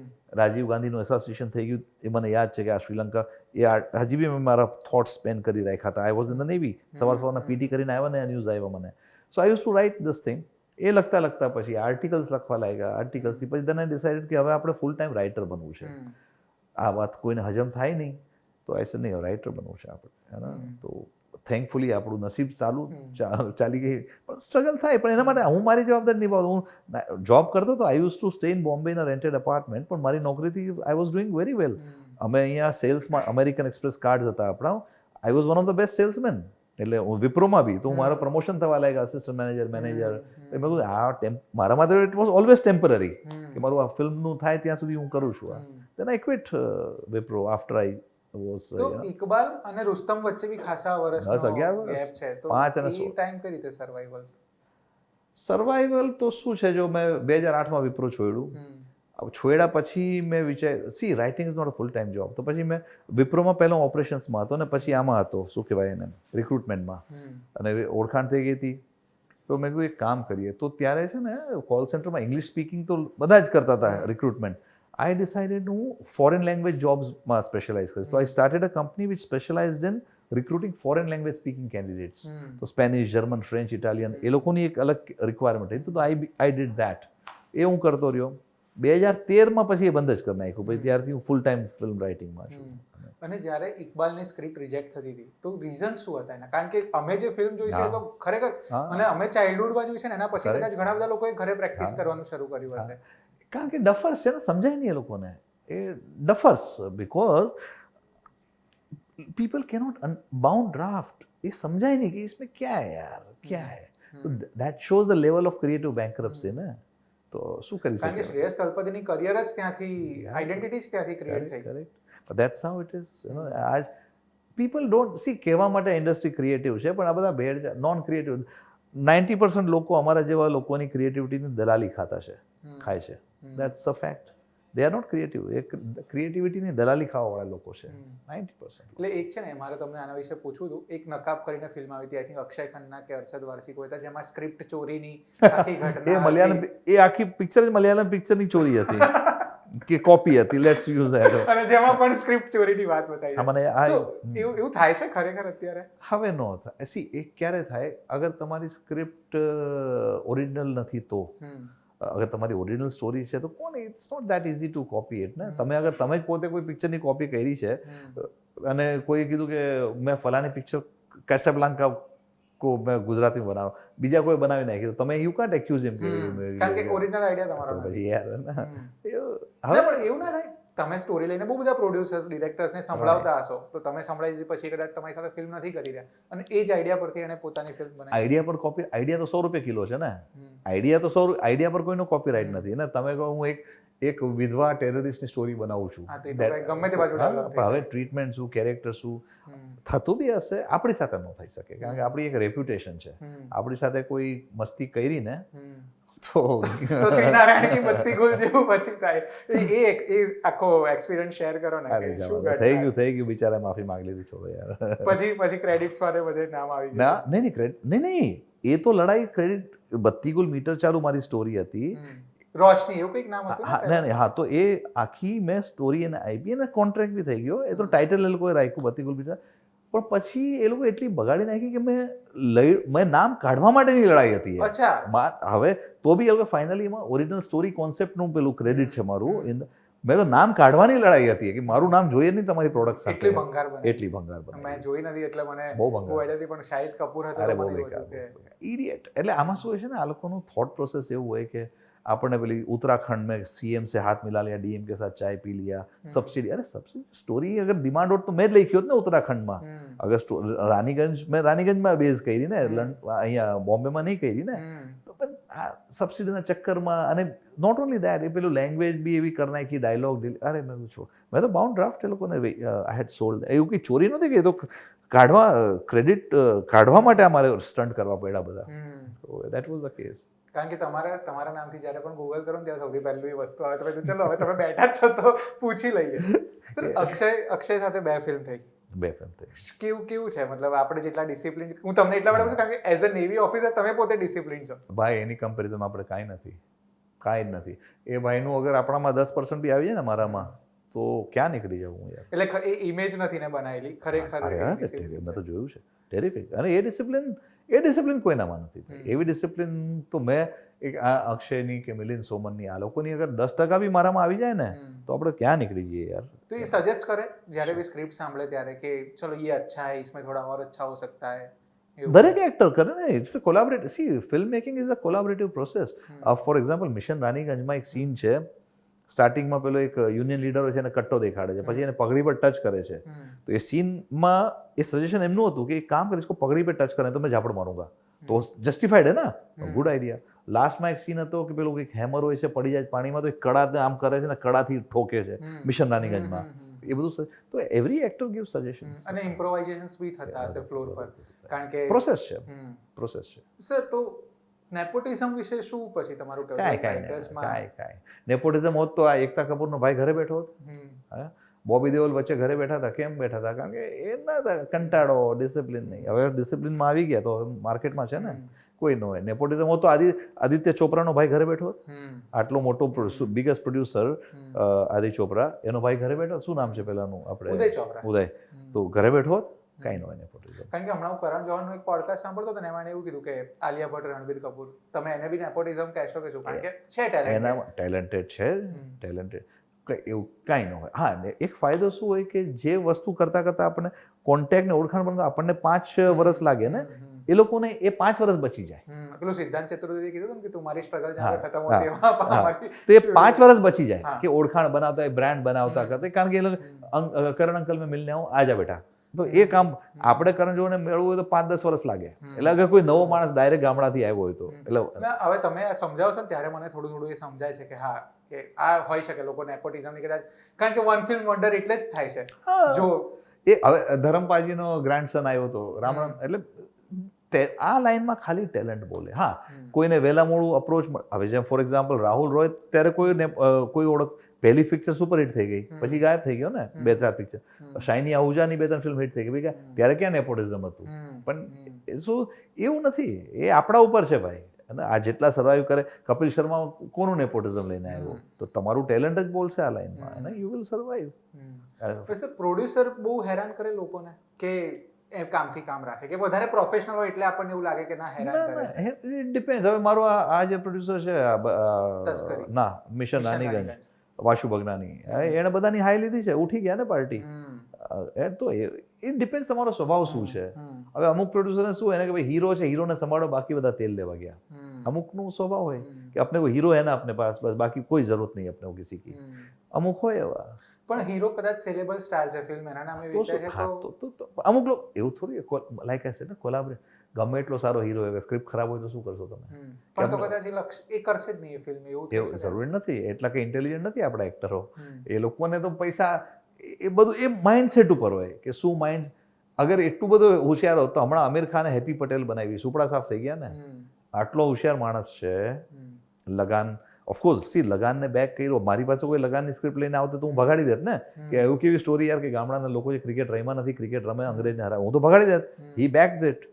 રાજીવ ગાંધીનું એસોસિએશન થઈ ગયું એ મને યાદ છે કે આ શ્રીલંકા એ હજી બી મેં મારા થોટ્સ સ્પેન્ડ કરી રાખ્યા હતા. I was in the navy. સવારના પીટી કરીને આવ્યા ને ન્યૂઝ આવ્યા મને. So I use to write this thing. એ લખતા પછી આર્ટિકલ્સ લખવા લાગ્યા. આર્ટિકલ્સથી પછી then I decided કે હવે આપણે ફૂલ ટાઈમ રાઇટર બનવું છે. આ વાત કોઈને હજમ થાય નહીં, તો આઈ સેડ નહીં, રાઇટર બનવું છે આપણે. તો થેન્કફુલી આપણું નસીબ ચાલી ગઈ, પણ સ્ટ્રગલ થાય. પણ એના માટે હું મારી જવાબદારી નિભાવતો. હું જોબ કરતો તો I use to stay in Bombay in a rented apartment, પણ મારી નોકરીથી I was doing very well. અમે અહીંયા સેલ્સમાં અમેરિકન એક્સપ્રેસ કાર્ડ હતા આપણા. I was one of the best salesman. એટલે હું વિપ્રોમાં બી તો મારા પ્રમોશન થવા લાગ્યા, અસિસ્ટન્ટ મેનેજર. મેં કહ્યું આ મારા માટે ઇટ વોઝ ઓલવેઝ ટેમ્પરરી, કે મારું આ ફિલ્મનું થાય ત્યાં સુધી હું કરું છું. Then I quit Wipro after I was. તો ઇકબાલ અને રુસ્તમ વચ્ચે બી ખાસા વર્ષનો ગેપ છે, તો એ ટાઈમ કઈ રીતે સર્વાઈવલ? સર્વાઈવલ તો શું છે, જો મેં 2008માં વિપ્રો છોડ્યું, છોડ્યા પછી મેં see writing is not a full time job, તો પછી મેં વિપ્રોમાં પહેલો ઓપરેશન્સમાં હતો ને પછી આમાં હતો, શું કહેવાય એને, રિક્રુટમેન્ટમાં, અને ઓળખાણ થઈ ગઈ હતી. તો મેં કહ્યું એક કામ કરીએ. તો ત્યારે છે ને કોલ સેન્ટરમાં ઇંગ્લિશ સ્પીકિંગ તો બધા જ કરતા હતા રિક્રુટમેન્ટ. આઈ ડિસાઇડેડ હું ફોરેન લેંગ્વેજ જોબ્સમાં સ્પેશિયલાઇઝ કરીશ. તો I started a company which specialized in recruiting foreign language speaking candidates. તો સ્પેનિશ, જર્મન, ફ્રેન્ચ, ઇટાલિયન એ લોકોની એક અલગ રિક્વાયરમેન્ટ હતી. તો આઈ ડીડ ધેટ. એ હું કરતો રહ્યો. 2013માં પછી એ બંધ જ કરી નાખ્યું. પછી ત્યારથી હું ફૂલ ટાઈમ ફિલ્મ રાઇટિંગમાં છું. અને જ્યારે ઇકબાલની સ્ક્રિપ્ટ રિજેક્ટ થતી હતી તો રીઝન શું હતા એના? કારણ કે અમે જે ફિલ્મ જોઈ છે તો ખરેખર, અને અમે ચાઇલ્ડહુડમાં જોઈ છે ને એના પછી કદાચ ઘણા બધા લોકોએ ઘરે પ્રેક્ટિસ કરવાનું શરૂ કર્યું હશે. કારણ કે ડફર્સ છે ને, સમજાય નહીં એ લોકોને. એ duffers, because people cannot bound draft. એ સમજાય નહીં કે इसमें क्या है यार, क्या है. तो that shows the level of creative bankruptcy ને. તો શું કરી શકે? કારણ કે શ્રેયસ તલપતિની કરિયર જ ત્યાંથી, આઈડેન્ટિટી જ ત્યાંથી ક્રિએટ થઈ. Correct. But that's how it is. આજ people don't see, કહેવા માટે ઇન્ડસ્ટ્રી ક્રિએટિવ છે, પણ આ બધા ભેળ નોન ક્રિએટિવ. 90% લોકો અમારા જેવા લોકોની ક્રિએટિવિટીની દલાલી ખાય છે. That's a fact. They are not creative. એ ક્રિએટિવિટીની દલાલી ખાવાવાળા લોકો છે 90%. એટલે એક છે ને, મારે તમને આના વિશે પૂછવું હતું. એક નકાબ કરીને ફિલ્મ આવી હતી, આઈ થિંક અક્ષય ખન્ના કે અરશદ વારસી કોઈ હતા, જેમાં સ્ક્રિપ્ટ ચોરીની આખી ઘટના, એ આખી પિક્ચર જ મલયાલમ પિક્ચરની ચોરી હતી કે કોપી હતી. Let's use that. અને જેમાં પણ સ્ક્રિપ્ટ ચોરીની વાત બતાવી. મને એવું થાય છે ખરેખર અત્યારે? હવે નો થાય. સી એ ક્યારે થાય? અગર તમારી સ્ક્રિપ્ટ ઓરિજિનલ નથી તો, અગર તમારી ઓરિજિનલ સ્ટોરી છે તો કોને, it's not that easy to copy it ને. તમે જ પોતે કોઈ પિક્ચરની કોપી કરી છે અને કોઈએ કીધું કે મેં ફલાણી પિક્ચર કેસાબ્લાન્કા કો મેં ગુજરાતીમાં બનાવો, બીજા કોઈ બનાવી નાખ્યું, તો તમે યુ કાન્ટ એક્યુઝ હિમ. કારણ કે ઓરિજિનલ આઈડિયા તમારો નથી. હવે પણ એવું ના થાય, તમે સ્ટોરી લઈને બહુ બધા પ્રોડ્યુસર્સ, ડિરેક્ટર્સને સંભળાવતા હશો, તો તમે સંભળાવી દીધી પછી કદાચ તમારી સાથે ફિલ્મ નથી કરી રહ્યા, અને એ જ આઈડિયા પરથી એને પોતાની ફિલ્મ બનાવી. આઈડિયા પર કોપી, આઈડિયા તો 100 રૂપિયા કિલો છે ને. આઈડિયા પર કોઈનો કોપીરાઇટ નથી ને. તમે કહો હું એક વિધવા ટેરરિસ્ટની સ્ટોરી બનાવું છું, ગમે તે બાજુ ડેવલપ થાય. હવે ટ્રીટમેન્ટ શું, કેરેક્ટર શું, થતું બી હશે. આપણી સાથે ન થઈ શકે, કારણ કે આપણી એક રેપ્યુટેશન છે. આપણી સાથે કોઈ મસ્તી કરી ને તો શ્રીનારાયણ કી બત્તી ગુલ જેવું પછી થાય. એ આખો એક્સપિરિયન્સ શેર કરો ને. થઈ ગયું બિચારા, માફી માંગી લીધી, છોડો યાર. પછી ક્રેડિટ્સ માટે બધે નામ આવી ગયા. નહીં, એ તો લડાઈ ક્રેડિટ. બત્તી ગુલ મીટર ચાલુ મારી સ્ટોરી હતી. રોશની એવું કંઈક નામ હતું. હા, તો એ આખી મેં સ્ટોરી એને આપી અને કોન્ટ્રાક્ટ બી થઈ ગયો. એ તો ટાઇટલ એ લોકોએ રાખ્યું બત્તી ગુલ મીટર, પણ પછી એ લોકો એટલી બગાડી નાખી કે મેં નામ કાઢવા માટેની લડાઈ હતી. હવે તો બી હવે ફાઇનલી એમાં ઓરિજિનલ સ્ટોરી કોન્સેપ્ટનું પેલું ક્રેડિટ છે મારું. મેં તો નામ કાઢવાની લડાઈ હતી કે મારું નામ જોઈએ નહીં તમારી પ્રોડક્ટ સાથે. એટલી ભંગાર બની. મેં જોઈ નથી એટલે મને બહુ ભંગાર હતી, પણ શાહિદ કપૂર હતો. ઇડિયટ. એટલે આમાં શું હોય છે ને, આ લોકોનું થોટ પ્રોસેસ એવું હોય કે આપણને પેલી उत्तराखंड में सीएम से हाथ मिला लिया, डीएम के साथ चाय पी लिया, सब्सिडी. अरे सब्सिडी स्टोरी अगर डिमांड हो तो मैं જ લખી હોત ને ઉત્તરાખંડમાં. અગર રાનીગંજમાં બેઝ કરી ને, અહીંયા બોમ્બેમાં નહીં કરી ને, તો પણ આ સબસિડીના ચક્કરમાં. અને નોટ ઓનલી દેટ, એ પેલું લેંગ્વેજ બી એવી કરી નાખી, ડાયલોગ. અરે મેં તો બાઉન્ડ ડ્રાફ્ટ એ લોકોને આઈ હેડ સોલ્ડ. એવું કંઈ ચોરી નથી કે એ તો ક્રેડિટ કાઢવા માટે અમારે સ્ટન્ટ કરવા પડ્યા બધા. That was the case. કારણ કે તમારા નામથી જ્યારે પણ ગૂગલ કરો ને ત્યારે સૌથી પહેલું એ વસ્તુ આવે. તો ચલો હવે તમે બેઠા જ છો તો પૂછી લઈએ. અક્ષય સાથે 2 ફિલ્મ થઈ. કેવું છે? મતલબ આપણે જેટલા ડિસિપ્લિન, હું તમને એટલા માટે પૂછું કારણ કે એઝ અ નેવી ઓફિસર તમે પોતે ડિસિપ્લિન છો. ભાઈ એની કમ્પેરિઝન આપણે કાંઈ જ નથી. એ ભાઈનું અગર આપણામાં 10% બી આવી જાય ને મારામાં, તો ક્યાં નીકળી જવું યાર. એટલે એ ઇમેજ નથી ને બનાવેલી ખરેખર. મેં તો જોયું છે, ટેરિફિક. અને એ ડિસિપ્લિન કોઈનામાં નથી. એવી ડિસિપ્લિન તો મેં અક્ષયની કે મિલિંદ સોમનની, આ લોકોની અગર 10% બી મારામાં આવી જાય ને, તો આપણે ક્યાં નીકળી જઈએ યાર. તો એ સજેસ્ટ કરે જ્યારે બી સ્ક્રિપ્ટ સાંભળે ત્યારે કે ચલો ये अच्छा है, इसमें थोड़ा और अच्छा हो सकता है. દરેક એક્ટર કરે ને. It's a collaborative. See film making is a collaborative process. For example mission રાનીગંજમાં એક સીન છે. સ્ટાર્ટિંગમાં પેલો એક યુનિયન લીડર હોય છે એને કટ્ટો દેખાડે છે, પછી એને પગડી પર ટચ કરે છે. તો એ સીનમાં એ સજેશન એમનું હતું કે એક કામ કરીશ, પગડી પર ટચ કરે તો મેં ઝાપડ માरूंगा. તો જસ્ટિફાઈડ હે ને, ગુડ આઈડિયા. લાસ્ટમાં એક સીન હતો કે પેલું એક હેમર હોય છે, પડી જાય પાણીમાં, તો એક કડા આમ કરે છે ને કડાથી ઠોકે છે મિશન રાનીગંજમાં. એ બધું. તો એવરી એક્ટર ગિવ સજેશન્સ. અને ઇમ્પ્રોવાઇઝેશન્સ બી થતા હશે ફ્લોર પર, કારણ કે પ્રોસેસ છે. સર, તો નેપોટિઝમ વિશે શું પછી તમારું કાંઈ નેપોટિઝમ હોત તો આ એકતા કપૂરનો ભાઈ ઘરે બેઠો હોત. હા, બોબી દેઓલ વચ્ચે ઘરે બેઠા હતા. કેમ બેઠા હતા? કારણ કે એ ના કંટાળો, ડિસિપ્લિન નહીં. હવે ડિસિપ્લિનમાં આવી ગયા તો માર્કેટમાં છે ને, કોઈ ન હોય. નેપોટિઝમ હોત તો આદિત્ય ચોપરાનો ભાઈ ઘરે બેઠો હોત. આટલો મોટો બિગેસ્ટ પ્રોડ્યુસર આદિત્ય ચોપરા, એનો ભાઈ ઘરે બેઠો. શું નામ છે પેલાનું? આપણે ઉદય. તો ઘરે બેઠો હોત. કાંઈ ન હોય નેપોટિઝમ. કારણ કે હમણાં હું કરણ જોહરનો એક પોડકાસ્ટ સાંભળતો હતો ને, એમાં એવું કીધું કે આલિયા ભટ્ટ, રણબીર કપૂર, તમે એને બી નેપોટિઝમ કહેશો કે શું? કારણ કે છે ટેલેન્ટેડ છે, ટેલેન્ટેડ એવું કાંઈ ન હોય. હા, એક ફાયદો શું હોય કે જે વસ્તુ કરતાં કરતાં આપણને કોન્ટેક્ટ ને ઓળખાણ પણ આપણને 5 વર્ષ લાગે ને, એ લોકોને એ 5 વર્ષ બચી જાય. પેલું સિદ્ધાંત ચતુર્વેદી કીધું કે તમારી સ્ટ્રગલ જ્યારે ખતમ હોય તેમાં તો એ 5 વર્ષ બચી જાય કે ઓળખાણ બનાવતા હોય, બ્રાન્ડ બનાવતા કરતા. કારણ કે એ લોકો કરણ અંકલ મેં મિલને આવું, આજા બેટા. તો એ કામ આપણે કરણ જોહરને મેળવવું હોય તો 5-10 વર્ષ લાગે. એટલે અગર કોઈ નવો માણસ ડાયરેક્ટ ગામડાથી આવ્યો હોય તો. એટલે હવે તમે સમજાવો છો ને ત્યારે મને થોડું એ સમજાય છે કે હા, કે આ હોય શકે લોકો નેપોટિઝમની કદાચ, કારણ કે વન ફિલ્મ વન્ડર એટલે જ થાય છે. જો એ હવે ધરમપાલજીનો ગ્રાન્ડસન આવ્યો હતો રામ, એટલે આ લાઈનમાં ખાલી ટેલેન્ટ બોલે. હા, કોઈને વહેલા મોડું અપ્રોચ. હવે જેમ ફોર એક્ઝામ્પલ રાહુલ રોય, ત્યારે કોઈ ઓળખ. પહેલી પિક્ચર સુપર હિટ થઈ ગઈ, પછી ગાયબ થઈ ગયો ને 2-4 પિક્ચર. શાઇની આહુજાની 2-3 ફિલ્મ હિટ થઈ ગઈ, ત્યારે ક્યાં નેપોટિઝમ હતું? પણ શું એવું નથી, એ આપણા ઉપર છે ભાઈ. અને આ જેટલા સર્વાઈવ કરે, કપિલ શર્મા કોનું નેપોટિઝમ લઈને આવ્યો? તો તમારું ટેલેન્ટ જ બોલશે આ લાઈનમાં, અને યુ વિલ સર્વાઈવ. પ્રોડ્યુસર બહુ હેરાન કરે લોકોને કે કામથી કામ રાખે, કે વધારે પ્રોફેશનલ હોય એટલે આપણને એવું લાગે કે ના હેરાન કરે છે? It depend. હવે મારો આ જે પ્રોડ્યુસર છે ના મિશન રાનીગંજ, વાશુ ભગનાની, એણે બધાની હાઈ લીધી છે, ઉઠી ગયા ને પાર્ટી. તો ઇટ ડિપેન્ડ તમારો સ્વભાવ શું છે. હવે અમુક પ્રોડ્યુસરને શું, એને કે ભાઈ હીરો છે, હીરોને સંભાળો, બાકી બધા તેલ લેવા ગયા. અમુકનું સ્વભાવ હોય કે આપણે કોઈ હીરો હે ના अपने पास, બસ બાકી કોઈ જરૂરત નહીં આપણે કિસી કી. અમુક હોય એવા. પણ હીરો કદાચ સેલેબલ સ્ટાર છે, ફિલ્મ એના નામે વેચાય છે, તો અમુક લોકો એવું થોડી, લાઈક આ છે ને કોલાબરેટ. ગમે એટલો સારો હીરો હોય, સ્ક્રિપ્ટ ખરાબ હોય તો શું કરશો તમે? પણ તો કદાચ એ કરશે જ નહીં એ ફિલ્મ. એવું જરૂરી નથી. એટલા કે ઇન્ટેલિજન્ટ નથી આપણા એક્ટરો. એ લોકોને તો પૈસા, એ બધું એ માઇન્ડસેટ ઉપર હોય કે શું માઇન્ડ. અગર એટલું બધું હોશિયાર હોત તો હમણાં આમિર ખાને હેપી પટેલ બનાવી, સુપડા સાફ થઈ ગયા ને. આટલો હોશિયાર માણસ છે. લગાન, ઓફકોર્સ સી, લગાનને બેક કર્યો. મારી પાસે કોઈ લગાનની સ્ક્રિપ્ટ લઈને આવતો તો હું ભગાડી દેત ને, કે એવું કેવી સ્ટોરી યાર, કે ગામડાના લોકો જે ક્રિકેટ રમ્યા નથી, ક્રિકેટ રમે, અંગ્રેજને હરાવે, હું તો ભગાડી દેત. હી બેક દેટ.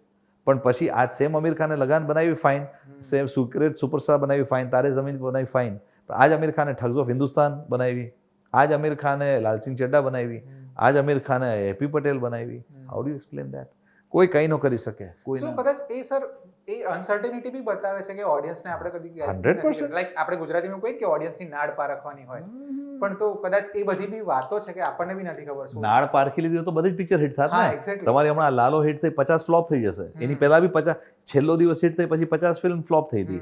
પણ પછી આજ સેમ આમિર ખાને લગાન બનાવી, ફાઇન. સેમ સુક્રેટ સુપરસ્ટાર બનાવી, ફાઇન. તારે જમીન બનાવી, ફાઇન. પણ આજ આમિર ખાને ઠગ્સ ઓફ હિન્દુસ્તાન બનાવી, આજ આમિર ખાને લાલસિંહ ચડ્ડા બનાવી, આજ આમિર ખાને હેપી પટેલ બનાવી. How do you explain that? કોઈ કંઈ ન કરી શકે. કોઈ કદાચ એ સર એ અનસર્ટેનિટી બી બતાવે છે કે ઓડિયન્સને આપણે કદી 100% લાઈક આપણે ગુજરાતીમાં કહીએ કે ઓડિયન્સની નાડ પારખવાની હોય, પણ તો કદાચ એ બધી બી વાતો છે કે આપણને બી નથી ખબર શું નાડ પારખી લીધી તો બધી જ પિક્ચર હિટ થાત ને. તમારી હમણાં લાલો હિટ થઈ, 50 ફ્લોપ થઈ જશે. એની પહેલા બી 50, છેલ્લો દિવસ હિટ થઈ પછી 50 ફિલ્મ ફ્લોપ થઈ હતી.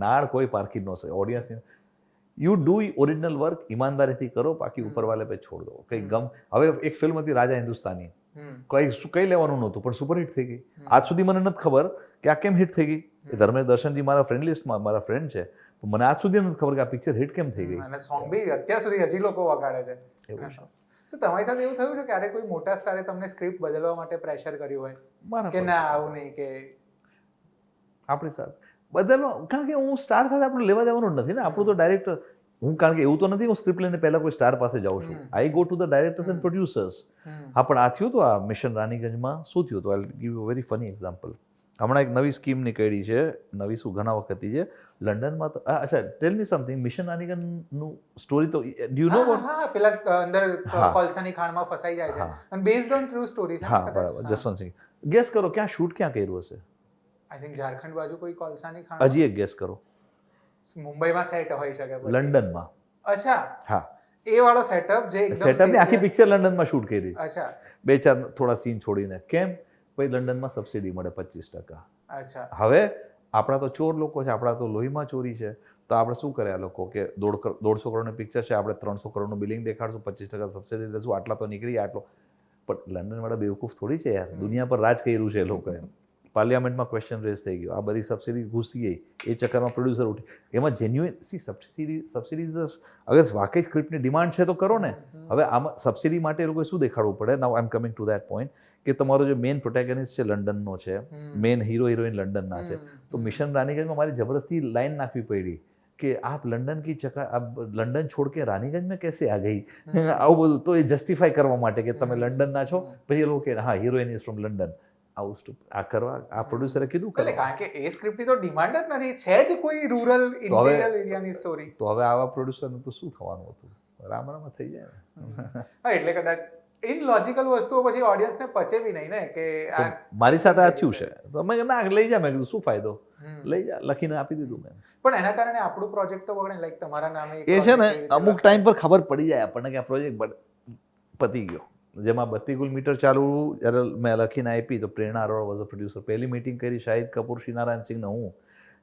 નાડ કોઈ પારખી ન શકે audience. You do original work, ઈમાનદારીથી કરો, બાકી ઉપરવાલે પે છોડ દો. કંઈ ગમ. હવે એક ફિલ્મ હતી રાજા હિન્દુસ્તાની, કઈ લેવાનું નહોતું પણ સુપર હિટ થઈ ગઈ. આજ સુધી મને નથી ખબર કે આ કેમ હિટ થઈ ગઈ. એ ધર્મેશ દર્શનજી મારા ફ્રેન્ડ લિસ્ટમાં મારા ફ્રેન્ડ છે, મને આજ સુધી નથી ખબર કે આ પિક્ચર હિટ કેમ થઈ ગઈ. અને સોંગ બી અત્યાર સુધી હજી લોકો વગાડે છે. એવું છે. શું તમારી સાથે એવું થયું છે ક્યારે કોઈ મોટા સ્ટારે તમને સ્ક્રિપ્ટ બદલવા માટે પ્રેશર કર્યું હોય કે ના આવું નહીં, કે આપણી સાથે બદલવા? કારણ કે હું સ્ટાર સાથે આપણું લેવા દેવાનું નથી ને. આપણું તો ડાયરેક્ટર હું, કારણ કે એવું તો નથી હું સ્ક્રિપ્ટ લઈને પહેલા કોઈ સ્ટાર પાસે જાઉં છું. I go to the directors and producers. હા, પણ આ થયું તો આ મિશન રાનીગંજમાં શું થયું હતું, આઈ give you very funny example. હમણાં એક નવી સ્કીમ નીકળી છે, નવી શું ઘણા વખતથી છે લંડનમાં. તો અચ્છા, ટેલ મી સમથિંગ. મિશન રાનીગંજનું સ્ટોરી તો ડુ યુ નો વોટ? હા, પેલા અંદર કોલસાની ખાણમાં ફસાઈ જાય છે અને બેઝડ ઓન ટ્રુ સ્ટોરી છે. હા, બરાબર. જસવંતસિંહ, ગેસ કરો ક્યાં શૂટ ક્યાં કર્યું હશે? આઈ થિંક ઝારખંડ બાજુ કોઈ કોલસાની ખાણ. હજી એક ગેસ કરો. મુંબઈમાં સેટ હોઈ શકે. લંડનમાં. અચ્છા, હા, એ વાળો સેટઅપ જે એકદમ સેટઅપની આખી પિક્ચર લંડનમાં શૂટ કરી. અચ્છા, 2-4 થોડા સીન છોડીને. કેમ? ભાઈ લંડનમાં સબસિડી મળે 25%. અચ્છા. હવે આપણા તો ચોર લોકો છે, આપણા તો લોહીમાં ચોરી છે. તો આપણે શું કરે આ લોકો કે 150 કરોડની પિક્ચર છે, આપણે 300 કરોડનું બિલિંગ દેખાડશું, 25% સબસિડી દેશું, આટલા તો નીકળી આટલો. પણ લંડનવાળા બેવકૂફ થોડી છે યાર, દુનિયા પર રાજ કર્યું છે એ લોકોએ. પાર્લિયામેન્ટમાં ક્વેશ્ચન રેઝ થઈ ગયો, આ બધી સબસિડી ઘૂસી ગઈ, એ ચક્કરમાં પ્રોડ્યુસર ઉઠી. એમાં જેન્યુઇન સબસિડીઝ અગર વાકઈ સ્ક્રિપ્ટની ડિમાન્ડ છે તો કરો ને. હવે આમાં સબસિડી માટે એ લોકોએ શું દેખાડવું પડે? Now I am coming to that point કે તમારો જે મેઇન પ્રોટેગનિસ્ટ છે લંડનનો છે, મેઇન હીરો હિરોઈન લંડનના છે, તો મિશન રાનીગંજમાં મારી જબરદસ્તી લાઈન નાખવી પડી कि आप लंदन की चक्कर आप लंदन छोड़ के रानीगंज में कैसे आ गई આવું બધું. તો એ જસ્ટિફાઈ કરવા માટે કે તમે લંડનના છો, પછી એ લોકો કે હા હિરોઈન ઇઝ ફ્રોમ લંડન. આવું આ કરવા આ પ્રોડ્યુસરે કીધું એટલે કારણ કે એ સ્ક્રિપ્ટની તો ડિમાન્ડ જ નથી, છે જ કોઈ રૂરલ ઇન્ટિરિયર એરિયાની સ્ટોરી. તો હવે આવા પ્રોડ્યુસરનું તો શું થવાનું હતું, રામ રામ થઈ જાય ને. હા એટલે કદાચ ઇનલોજિકલ વસ્તુઓ પછી ઓડિયન્સને પચે બી નહીં ને કે આ મારી સાથે આ થયું છે તો મેં ના લઈ જા, મેં કીધું શું ફાયદો, લઈ જા, લખીને આપી દીધું મેં. પણ એના કારણે આપણું પ્રોજેક્ટ તો બગડે, લાઈક તમારા નામે એ છે ને અમુક ટાઈમ પર ખબર પડી જાય આપણને કે આ પ્રોજેક્ટ પતી ગયો. જેમાં 32 મીટર ચાલુ જ્યારે મેં લખીને આપી તો પ્રેરણા અરોરા વોઝ અ પ્રોડ્યુસર. પહેલી મીટિંગ કરી શાહિદ કપૂર, શ્રીનારાયણ સિંહ ને હું.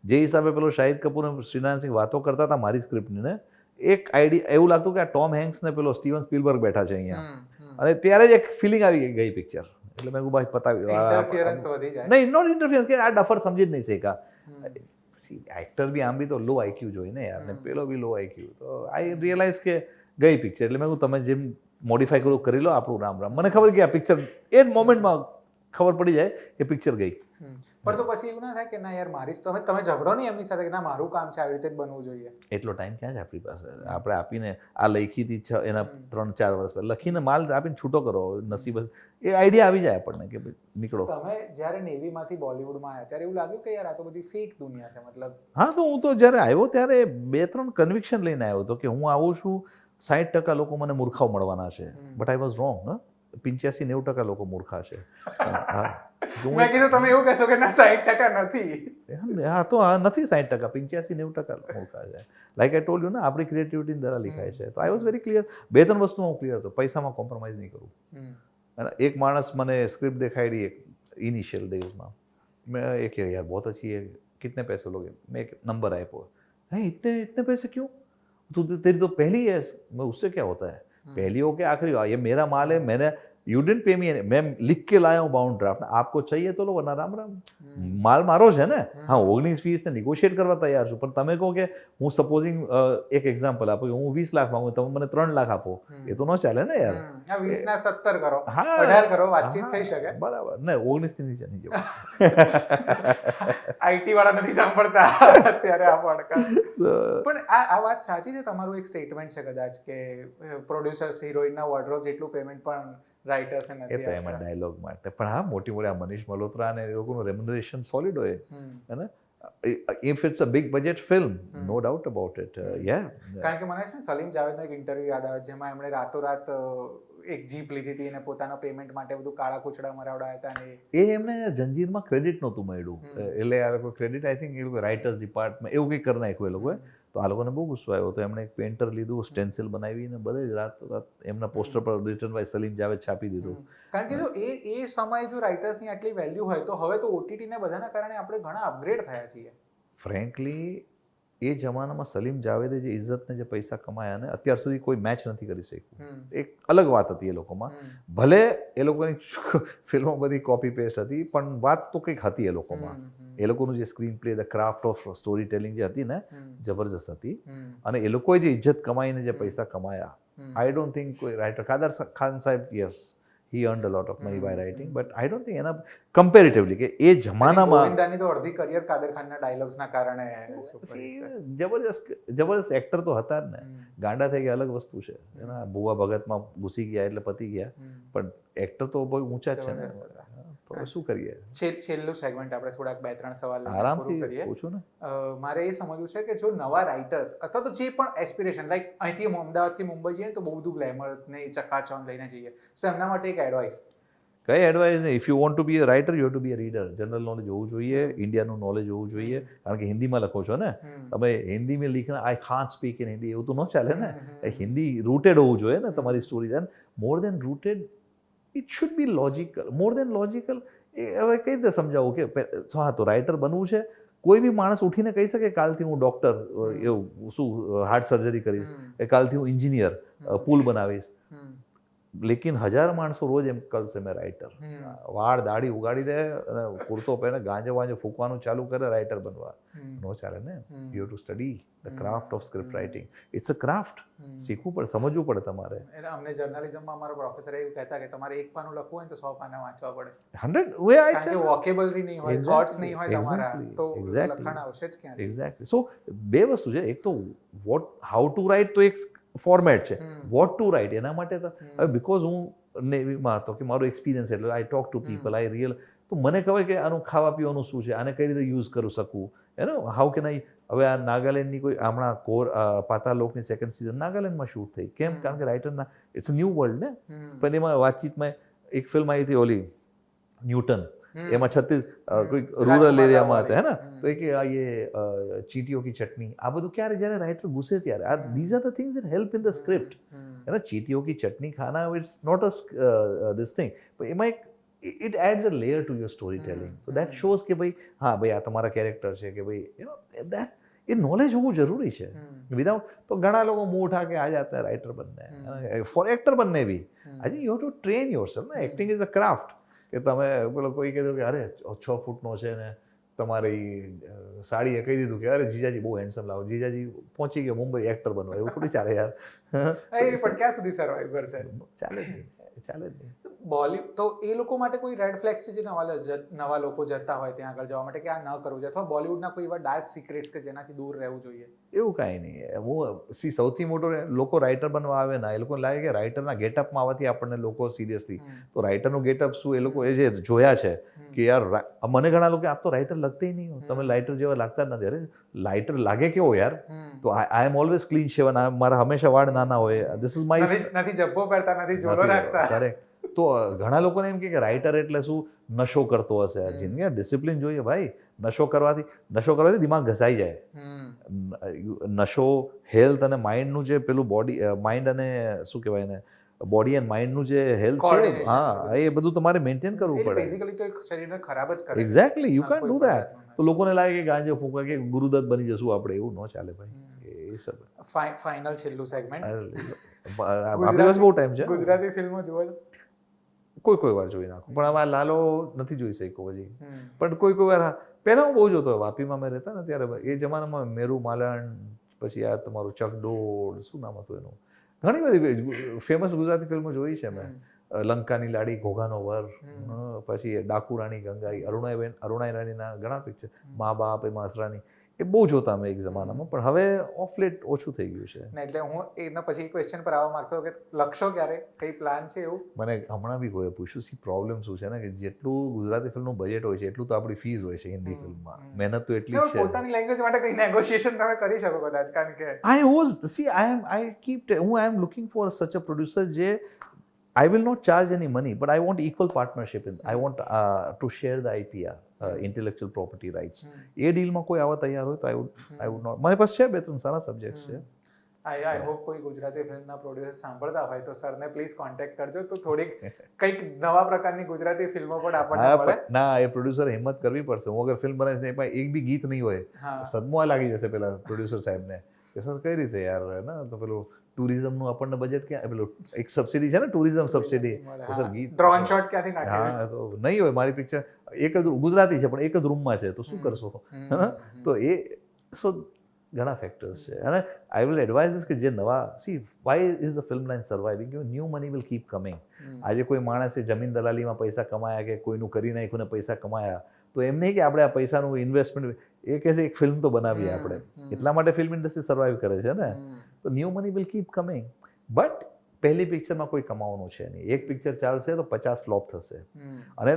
જે હિસાબે પેલો શાહિદ કપૂર અને શ્રીનારાયણ સિંહ વાતો કરતા હતા મારી સ્ક્રિપ્ટની ને, એક આઈડિયા એવું લાગતું કે આ ટોમ હેન્ક્સ ને પેલો સ્ટીવન સ્પીલબર્ગ બેઠા છે અહીંયા, અને ત્યારે જ એક ફિલિંગ આવી ગઈ પિક્ચર. એટલે મેં ભાઈ પતાવી ઇન્ટરફિયરન્સ વધી જાય. નહીં, નોટ ઇન્ટરફિયરન્સ, કે આ ડફર સમજી જ નહીં શેકા. એક્ટર બી આમ બી તો લો આઈક્યુ જોઈએ ને યાર, ને પેલો બી લો આઈક્યુ. તો આઈ રિયલાઇઝ કે ગઈ પિક્ચર. એટલે મેં કહું તમે જેમ મોડિફાઈ કરું કરી લો, આપણું રામ રામ. મને ખબર કે આ પિક્ચર એ જ મોમેન્ટમાં ખબર પડી જાય કે પિક્ચર ગઈ. પણ તો પછી એવું ના થાય કે ના યાર મારી તમે ઝઘડો નહીં એમની સાથે કે ના મારું કામ છે આવી રીતે જ બનવું જોઈએ. એટલો ટાઈમ ક્યાં છે આપણી પાસે? આપણે આપીને આ લખી હતી એના 3-4 વર્ષ પહેલા લખીને માલ આપીને છૂટો કરો, નસીબ એ આઈડિયા આવી જાય આપણને કે ભાઈ નીકળો. તમે જ્યારે નેવીમાંથી બોલિવૂડમાં આવ્યા ત્યારે એવું લાગ્યું કે યાર આ તો બધી ફેક દુનિયા છે મતલબ? હા, તો હું તો જ્યારે આવ્યો ત્યારે 2-3 કન્વિક્શન લઈને આવ્યો હતો કે હું આવું છું, 60% લોકો મને મૂર્ખાઓ મળવાના છે. But I was wrong. 85-90% લોકો મૂર્ખા છે. મેં કીધું તમે એવું કહેશો કે ના 60% નથી. હા તો હા નથી 60%, 85-90% મૂર્ખા છે. લાઈક આઈ ટોલ્ડ યુ ને, આપણી ક્રિએટિવિટી દ્વારા લીખાય છે. તો આઈ વોઝ વેરી ક્લિયર. 2-3 વસ્તુમાં હું ક્લિયર હતો, પૈસામાં કોમ્પ્રોમાઇઝ નહીં કરું. અને એક માણસ મને સ્ક્રિપ્ટ દેખાડી ઇનિશિયલ ડેઝમાં, મેં એ કહે યાર બહુ अच्छी है, कितने पैसे लोगे? मैं एक नंबर आया, है इतने पैसे क्यों? तो तेरी तो पहली है. मैं उससे क्या होता है, पहली हो के आखिरी हो, ये मेरा माल है, मैंने यू डिडंट पे मी, मैं लिख के लाया हूँ बाउंड ड्राफ्ट, आपको चाहिए तो लो वरना राम राम. માલ મારો છે ને. હા 19-20 ને નેગોશિએટ કરવા તૈયાર છું, પણ તમે કહો કે હું સપોઝિંગ એક એક્ઝામ્પલ આપો કે હું 20 લાખ માંગુ, તમે મને 3 લાખ આપો, એ તો ન ચાલે ને યાર. 20 ના 17 કરો, હા 18 કરો, વાતચીત થઈ શકે. બરાબર ને, 19 થી નીચે નહીં જવું. આઈટી વાળા નથી સાંભળતા અત્યારે આ પોડકાસ્ટ. પણ આ વાત સાચી છે, તમારું એક સ્ટેટમેન્ટ છે કદાચ કે પ્રોડ્યુસર્સ હિરોઈનના વોર્ડરોબ જેટલું પેમેન્ટ પણ રાઇટર્સને નથી આપતા. એમાં ડાયલોગ માટે પણ હા મોટી મોટી આ મનીષ મલ્હોત્રા અને એ લોકોનું રેમ્યુનરેશન સોલિડ હોય, અને if it's a big budget film, no doubt about it. Yeah. કારણ કે મને છે ને સલીમ જાવેદનો એક ઇન્ટરવ્યુ યાદ આવે જેમાં એમણે રાતોરાત એક જીપ લીધી હતી અને પોતાના પેમેન્ટ માટે બધું કાળા કૂચડા મરાવડાયા હતા, અને એ એમને જંજીરમાં ક્રેડિટ નહોતું મળ્યું. એટલે આ લોકો ક્રેડિટ આઈ થિંક એ લોકો રાઇટર્સ ડિપાર્ટમેન્ટ એવું કંઈક કરી નાખ્યું એ લોકોએ. તો આ લોકોને બહુ ગુસ્સો આવ્યો. તો એમણે એક પેન્ટર લીધું, સ્ટેન્સિલ બનાવીને બધે જ રાત એમના પોસ્ટર પર રિટન બાય સલીમ જાવેદ છાપી દીધું. કારણ કે જો એ સમયે જો રાઇટર્સની આટલી વેલ્યુ હોય તો હવે તો ઓટીટીને બધાના કારણે આપણે ઘણા અપગ્રેડ થયા છીએ. ફ્રેન્કલી એ જમાનામાં સલીમ જાવેદે જે ઇજ્જતને જે પૈસા કમાયા ને અત્યાર સુધી કોઈ મેચ નથી કરી શક્યું. એક અલગ વાત હતી એ લોકોમાં. ભલે એ લોકોની ફિલ્મો બધી કોપી પેસ્ટ હતી, પણ વાત તો કંઈક હતી એ લોકોમાં. એ લોકોનું જે screen play, the craft of story telling જે હતી ને, જબરજસ્ત હતી. અને એ લોકોએ જે ઇજ્જત કમાઈને જે પૈસા કમાયા, આઈ ડોન્ટ થિંક કોઈ રાઇટર, કાદર ખાન સાહેબ, yes he earned a lot of money by writing, but I don't think એના comparatively કે એ જમાનામાં ગોવિંદાની તો અડધી કરિયર કાદર ખાનના ડાયલોગ્સના કારણે જબરદસ્ત એક્ટર તો હતા જ ને. ગાંડા થઈ ગયા અલગ વસ્તુ છે, એના ભુવા ભગતમાં ઘૂસી ગયા એટલે પતી ગયા, પણ એક્ટર તો બહુ ઊંચા જ છે ને. તો શું કરીએ? છેલ્લું સેગમેન્ટ આપણે થોડાક 2-3 સવાલ આરામથી કરીએ. પૂછું ને. મારે એ સમજવું છે કે જો નવા રાઇટર્સ અથવા તો જે પણ એસ્પિરેશન, લાઈક અહીંથી અમદાવાદથી મુંબઈ જઈએ તો બહુ બધું ગ્લેમર ને ચકાચોંધ લઈને જઈએ, સો એમના માટે એક એડવાઇસ. કઈ એડવાઇસ નહીં. If you want to be a writer, you have to be a reader. General knowledge હોવું જોઈએ, ઇન્ડિયાનું નોલેજ હોવું જોઈએ, કારણ કે હિન્દીમાં લખો છો ને તમે. હિન્દીમાં લીખના I can't speak in Hindi એવું તો ન ચાલે ને. હિન્દી રૂટેડ હોવું જોઈએ ને તમારી story. And more than rooted, it should be logical. More than logical એ હવે કઈ રીતે સમજાવું કે હા તો રાઇટર બનવું છે. કોઈ બી માણસ ઉઠીને કહી શકે કાલથી હું ડૉક્ટર, એવું શું હાર્ટ સર્જરી કરીશ, કે કાલથી હું એન્જિનિયર, પુલ બનાવીશ. લેકિન 1000 માણસો રોજ એમ કરશે મેં રાઇટર, વાળ દાઢી ઉગાડી દે અને કુર્તો પહેરે, ગાંજો વાંજો ફૂંકવાનું ચાલુ કરે રાઇટર બનવા, નો ચાલે ને. You have to study the craft of script writing. It's a craft. શીખવું પડે, સમજવું પડે તમારે. એટલે અમને જર્નલિઝમમાં અમારો પ્રોફેસર એવું કહેતા કે તમારે એક પાનું લખવું હોય તો 100 પાના વાંચવા પડે. 100 વે આઈ કારણ કે વોકેબલરી નહીં હોય, થોટ્સ નહીં હોય તમારા, તો લખાણ આવશે જ ક્યાંથી? એક્ઝેક્ટલી. સો બે વસ્તુ છે, એક તો હાઉ ટુ રાઇટ તો એક ફોર્મેટ છે, વોટ ટુ રાઇટ એના માટે તો હવે બિકોઝ હું નેવીમાં હતો કે મારો એક્સપિરિયન્સ એટલે I talk to people, I real, તો મને ખબર કે આનું ખાવા પીવાનું શું છે, આને કઈ રીતે યુઝ કરી શકું, એનો હાઉ કેન આઈ. હવે આ નાગાલેન્ડની કોઈ હમણાં પાતાલોકની સેકન્ડ સિઝન નાગાલેન્ડમાં શૂટ થઈ. કેમ? કારણ કે રાઇટરના ઇટ્સ અ ન્યૂ વર્લ્ડ ને. પણ એમાં વાતચીતમાં એક ફિલ્મ આવી હતી ઓલી ન્યૂટન, એમાં કોઈ રૂરલ એરિયામાં હતા હે ને, તો એ કે આ ये चींटियों की चटनी, આ બધું ક્યારે જ્યારે રાઇટર ઘૂસે ત્યારે આ these are the things that help in the script. है ना, चींटियों की चटनी खाना, it's not a this thing, પણ એમાં એક it adds a layer to your storytelling. So that shows કે ભાઈ હા ભાઈ આ તમારા કેરેક્ટર છે, કે ભાઈ you know that A knowledge હોવું જરૂરી છે. વિધાઉટ તો ઘણા લોકો મુંહ ઉઠા કે આ જાતે રાઇટર બનને, ફોર એક્ટર બનને બી આજે you have to train yourself ને. Acting is a craft. કે તમે પેલો કોઈ કીધું કે અરે 6 ફૂટનો છે ને તમારી સાડીએ કહી દીધું કે અરે જીજાજી બહુ હેન્ડસમ લાવો, જીજાજી પહોંચી ગયો મુંબઈ એક્ટર બનવા, એવું થોડી ચાલે યાર. પણ ક્યાં સુધી સર્વાઈવ કરશે? ચાલે જ નહીં. બોલીવુડ તો એ લોકો માટે કોઈ રેડ ફ્લેગ્સ છે જે નવા લોકો જતા હોય ત્યાં આગળ જવા માટે કે આ ન કરવું જોઈએ, અથવા બોલિવૂડના કોઈ એવા ડાર્ક સિક્રેટ્સ કે જેનાથી દૂર રહેવું જોઈએ? એવું કાંઈ નહીં. હું સૌથી મોટો લોકો રાઇટર બનવા આવે ને એ લોકોને લાગે કે રાઇટરના ગેટઅપમાં આવવાથી આપણને લોકો સિરિયસલી, તો રાઇટરનું ગેટઅપ શું એ લોકો એ જે જોયા છે કે યાર મને ઘણા લોકો આપ તો રાઇટર લગતે નહીં હો, તમે રાઇટર જેવા લાગતા જ નથી. અરે રાઇટર લાગે કેવો યાર? તો આઈ એમ ઓલવેઝ ક્લીન શેવન, મારા હંમેશા વાળ નાના હોય, ધીસ ઇઝ માય, નથી જબ્બો પહેરતા, નથી જોડો રાખતા. કરેક્ટ. તો ઘણા લોકોને એમ કે રાઇટર એટલે શું નશો કરતો હશે. જિંદગી ડિસિપ્લિન જોઈએ ભાઈ. નશો કરવાથી દિમાગ ઘસાઈ જાય. નશો હેલ્થ અને માઇન્ડનું જે પેલું બોડી માઇન્ડ અને શું કહેવાય ને બોડી એન્ડ માઇન્ડનું જે હેલ્થ છે, હા એ બધું તમારે મેન્ટેન કરવું પડે. બેઝિકલી તો એક શરીરને ખરાબ જ કરે. Exactly, you can do that. તો લોકોને લાગે કે ગાંજો ફૂંકા કે ગુરુદત્ત બની જશું આપણે, એવું ન ચાલે ભાઈ. એ સબ ફાઇનલ છેલ્લું સેગમેન્ટ. આપણી પાસે બહુ ટાઈમ છે. ગુજરાતી ફિલ્મો જુઓ છો? કોઈ વાર જોઈ નાખું, પણ હવે લાલો નથી જોઈ શક્યો હજી. પણ કોઈ વાર પહેલા હું બહુ જોતો, વાપીમાં મેં રહેતા ને ત્યારે એ જમાનામાં મેરુ માલણ, પછી આ તમારું ચકડોળ, શું નામ હતું એનું, ઘણી બધી ફેમસ ગુજરાતી ફિલ્મો જોઈ છે મેં. લંકાની લાડી, ઘોઘાનો વર, પછી ડાકુ રાણી ગંગાઈ, અરુણાઈ રાણીના ઘણા પિક્ચર, મા બાપ, એમાં અસરાની, એ બહુ જોતા મેં એક જમાનામાં. પણ હવે ઓફ લેટ ઓછું થઈ ગયું છે. એટલે હું એના પછી ક્વેશ્ચન પર આવવા માંગતો કે લખશો ક્યારે, કઈ પ્લાન છે એવું? મને હમણાં બી કોઈ પૂછ્યું, સી પ્રોબ્લેમ શું છે ને કે જેટલું ગુજરાતી ફિલ્મનું બજેટ હોય છે એટલું તો આપણી ફીસ હોય છે હિન્દી ફિલ્મમાં. મહેનત તો એટલી જ છે. પોતાની લેંગ્વેજ માટે કઈ નેગોશિએશન તમે કરી શકો કદાચ, કારણ કે I am looking for such a producer જે I will not charge any money, but I want equal partnership. I want to share the IPR, intellectual property rights. એ ડીલમાં કોઈ આવા તૈયાર હોય તો I would not. મારી પાસે છે 2-3 સારા સબ્જેક્ટ છે. આઈ હોપ કોઈ ગુજરાતી ફિલ્મના પ્રોડ્યુસર સાંભળતા હોય તો સરને પ્લીઝ કોન્ટેક્ટ કરજો, તો થોડીક કંઈક નવા પ્રકારની ગુજરાતી ફિલ્મો પણ આપણને મળે. ના, એ પ્રોડ્યુસર હિંમત કરવી પડશે. હું અગર ફિલ્મ બનાવીશ ને એમાં એક બી ગીત નહીં હોય, સદમો લાગી જશે પેલા પ્રોડ્યુસર સાહેબને કે સર કઈ રીતે યાર, ને તો પેલું ટુરિઝમનું આપણને બજેટ ક્યાં, પેલું એક સબસિડી છે ને ટુરિઝમ સબસિડી, સર ગીત ડ્રોન શોટ ક્યાંથી નાખે? હા, તો નહીં હોય. મારી પિક્ચર એક જ ગુજરાતી છે પણ એક જ રૂમમાં છે, તો શું કરશો? તો એ સો ઘણા ફેક્ટર્સ છે. અને આઈ વિલ એડવાઇઝ કે જે નવા, see why is the film line surviving, new money will keep coming. આજે કોઈ માણસે જમીન દલાલીમાં પૈસા કમાયા કે કોઈનું કરી નાખ્યું ને પૈસા કમાયા, તો એમ નહીં કે આપણે આ પૈસાનું ઇન્વેસ્ટમેન્ટ, એ કહે છે એક ફિલ્મ તો બનાવીએ આપણે, એટલા માટે ફિલ્મ ઇન્ડસ્ટ્રી સર્વાઈવ કરે છે ને. તો new money will keep coming, but પહેલી પિક્ચરમાં કોઈ કમાવાનું છે નહીં. એક પિક્ચર ચાલશે તો 50 ફ્લોપ થશે. અને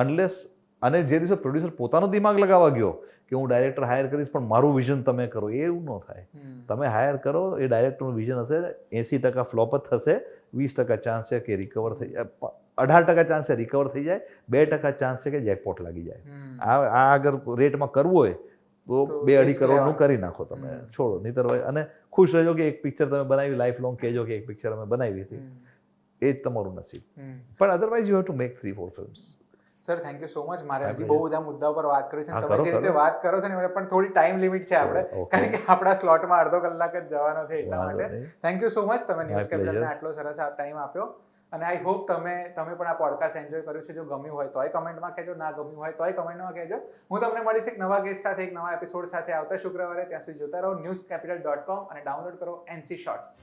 અનલેસ, અને જે દિવસે પ્રોડ્યુસર પોતાનો દિમાગ લગાવવા ગયો કે હું ડાયરેક્ટર હાયર કરીશ પણ મારું વિઝન તમે કરો, એવું ન થાય. તમે હાયર કરો, એ ડાયરેક્ટરનું વિઝન હશે, 80% ફ્લોપ જ થશે, 20% ચાન્સ છે કે રિકવર થઈ જાય, 18% ચાન્સ છે રિકવર થઈ જાય, 2% ચાન્સ છે કે જેકપોટ લાગી જાય. આ અગર રેટમાં કરવું હોય તો 2-2.5 કરોડનું કરી નાખો તમે, છોડો. નહીતર અને ખુશ રહેજો કે એક પિક્ચર તમે બનાવી, લાઈફ લોંગ કહેજો કે એક પિક્ચર અમે બનાવી હતી, એ જ તમારું નસીબ. પણ otherwise you have to make 3-4 films. Sir thank you so much. મારે હજી બહુ બધા મુદ્દાઓ પર વાત કરવી છે, તમે જે રીતે વાત કરો છો ને, પણ થોડી ટાઈમ લિમિટ છે આપણે, કારણ કે આપણા સ્લોટમાં અડધો કલાક જ જવાનો છે, એટલા માટે થેન્ક યુ સો મચ. તમે ન્યૂઝ કેપિટલને આટલો સરસ ટાઈમ આપ્યો. અને આઈ હોપ તમે પણ આ પોડકાસ્ટ એન્જોય કર્યું છે. જો ગમ્યું હોય તોય કમેન્ટમાં કહેજો, ના ગમ્યું હોય તોય કમેન્ટમાં કહેજો. હું તમને મળીશ એક નવા ગેસ્ટ સાથે, એક નવા એપિસોડ સાથે આવતા શુક્રવારે. ત્યાં સુધી જોતા રહો newscapital.com અને ડાઉનલોડ કરો NC Shorts.